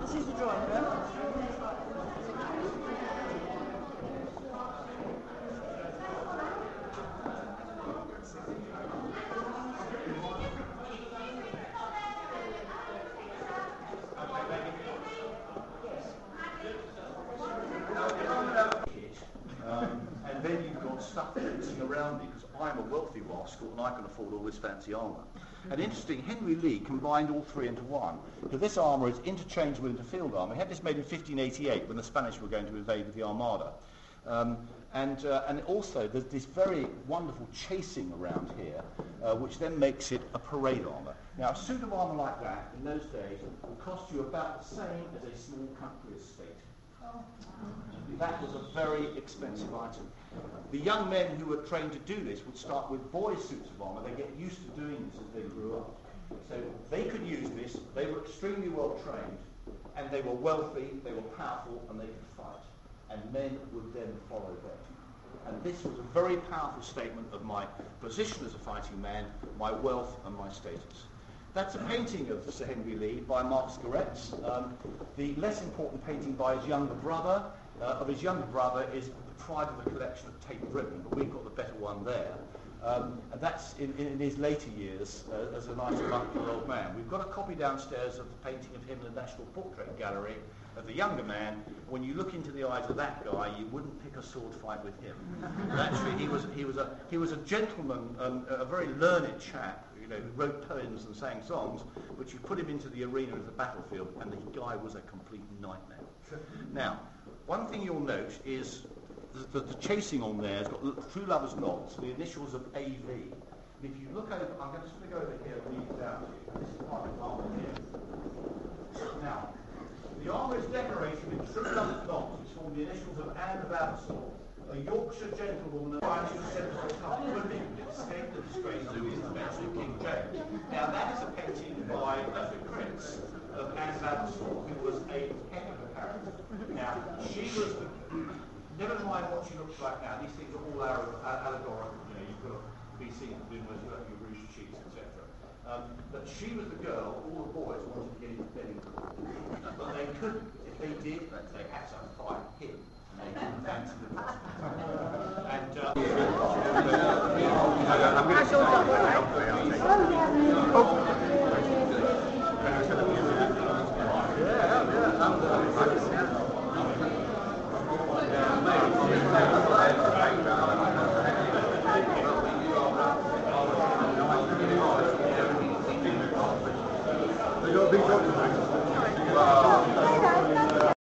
This is the drawing room. And then you've got stuff dancing around me because I'm a wealthy rascal and I can afford all this fancy armour. And interesting, Henry Lee combined all three into one. Because this armour is interchangeable into field armour. He had this made in 1588 when the Spanish were going to invade with the Armada. And also there's this very wonderful chasing around here, which then makes it a parade armour. Now a suit of armour like that in those days would cost you about the same as a small country estate. That was a very expensive item. The young men who were trained to do this would start with boys' suits of armour. They get used to doing this as they grew up. So they could use this. They were extremely well trained, and they were wealthy, they were powerful, and they could fight. And men would then follow them. And this was a very powerful statement of my position as a fighting man, my wealth and my status. That's a painting of Sir Henry Lee by Mark Scaretz. The less important painting by his younger brother, is the pride of the collection of Tate Britain, but we've got the better one there. And that's in his later years as a nice remarkable old man. We've got a copy downstairs of the painting of him in the National Portrait Gallery of the younger man. When you look into the eyes of that guy, you wouldn't pick a sword fight with him. And actually, he was a gentleman, a very learned chap, who wrote poems and sang songs, but you put him into the arena of the battlefield, and the guy was a complete nightmare. Now, one thing you'll note is that the chasing on there has got true lovers' knots, the initials of AV. And if you look over, I'm just going to go over here and read it out to you. This is part of the armour here. Now, the armour is decorated with true lovers' knots, which form the initials of Anne of Abersaw, a Yorkshire gentlewoman who said to the top women escaped the disgrace of the intervention of King James. Now, that is a painting by the Prince of Anne of Abersaw, who was a head of a character. Now, she was the... Never mind what she looks like now. These things are all allegorical. You've got to be seen to do most of your rouge cheeks, etc. But she was the girl all the boys wanted to get into bed with. But they couldn't. If they did, they had to fight him. And they couldn't fancy the boss. And I'm going to